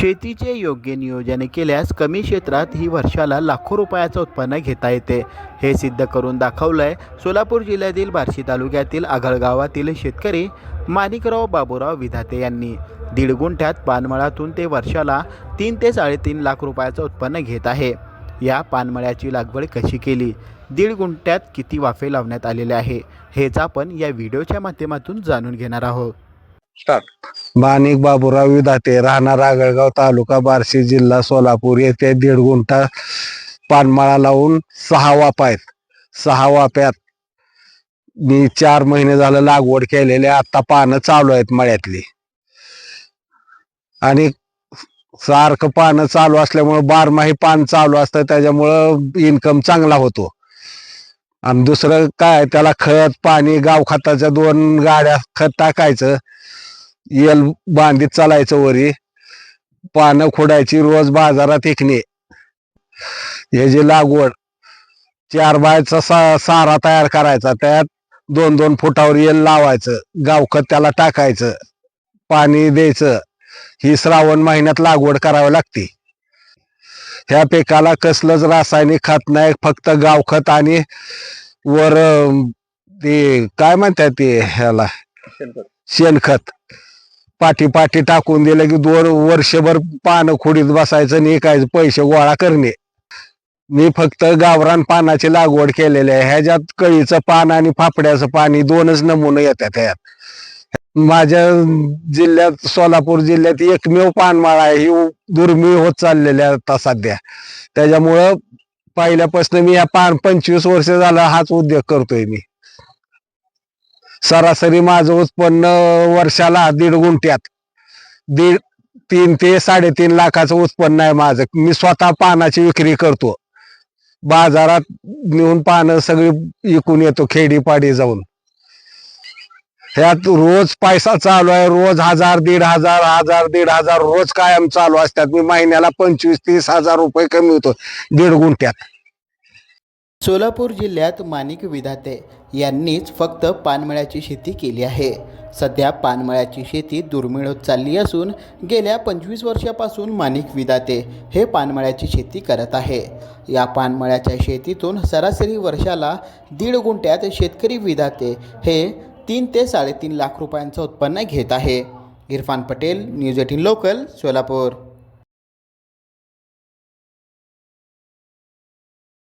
शेतीचे योग्य नियोजन केल्यास कमी क्षेत्रात ही वर्षाला लाखो रुपयाचं उत्पन्न घेता येते. हे सिद्ध करून दाखवलंय सोलापूर जिल्ह्यातील बार्शी तालुक्यातील आघळ गावातील शेतकरी माणिकराव बाबूराव विधाते यांनी. 1.5 गुंठ्यात पानमळातून ते वर्षाला 3 ते 3.5 लाख रुपयाचं उत्पन्न घेत आहे. या पानमळ्याची लागवड कशी केली, 1.5 गुंठ्यात किती वाफे लावण्यात आलेले आहे, हेच आपण या व्हिडिओच्या माध्यमातून जाणून घेणार आहोत. माणिक बाबूराव विधाते, राहणार आगळगाव, तालुका बार्शी, जिल्हा सोलापूर येथे 1.5 गुंठा पानमळा लावून 6 वाफा आहेत. 6 वाफ्यात मी 4 महिने झालं लागवड केलेले. आता पानं चालू आहेत मळ्यातली आणि सारखं पानं चालू असल्यामुळे बारमाही पान चालू असतं, त्याच्यामुळं इन्कम चांगला होतो. आणि दुसरं काय, त्याला खत पाणी, गाव खताच्या 2 गाड्या खत टाकायचं, येल बांधीत चालायचं, वरी पानं खोडायची, रोज बाजारात विकणे. हे जी लागवड 4 बायचा सारा तयार करायचा, त्यात 2-2 फुटावर येल लावायचं, गावखत त्याला टाकायचं, पाणी द्यायचं. ही श्रावण महिन्यात लागवड करावी लागते. ह्या पिकाला कसलंच रासायनिक खत नाही, फक्त गावखत आणि वर ते काय म्हणतात ते ह्याला शेणखत पाठी पाठी टाकून दिलं की 2 वर्षभर पानं खोडीत बसायचं आणि काय पैसे गोळा करणे. मी फक्त गावरान पानाची लागवड केलेली आहे. ह्याच्यात कळीचं पान आणि फाफड्याचं पाणी 2च नमुने येतात. ह्यात माझ्या जिल्ह्यात, सोलापूर जिल्ह्यात एकमेव पानमाळा आहे. ही दुर्मिळ होत चाललेली आहे आता सध्या. त्याच्यामुळं पहिल्यापासून मी या 25 वर्ष झालं हाच उद्योग करतोय. मी सरासरी माझं उत्पन्न वर्षाला 1.5 गुंठ्यात 3 ते 3.5 लाखाचं उत्पन्न आहे माझं. मी स्वतः पानाची विक्री करतो, बाजारात नेऊन पानं सगळी विकून येतो, खेडीपाडी जाऊन. ह्यात रोज पैसा चालू आहे. रोज 1000, 1,500 रोज कायम चालू असतात. मी महिन्याला 25-30 हजार रुपये कमवतो 1.5 गुंठ्यात. सोलापूर जिल्ह्यात माणिक विधाते यांनीच फक्त पानमळ्याची शेती केली आहे. सध्या पानमळ्याची शेती दुर्मिळ होत चालली असून गेल्या 25 वर्षापासून माणिक विधाते हे पानमळ्याची शेती करत आहे. या पानमळ्याच्या शेतीतून सरासरी वर्षाला 1.5 गुंठ्यात शेतकरी विधाते हे 3 ते 3.5 लाख रुपयांचं उत्पन्न घेत आहे. Irfan Patel, news 18 local, Solapur.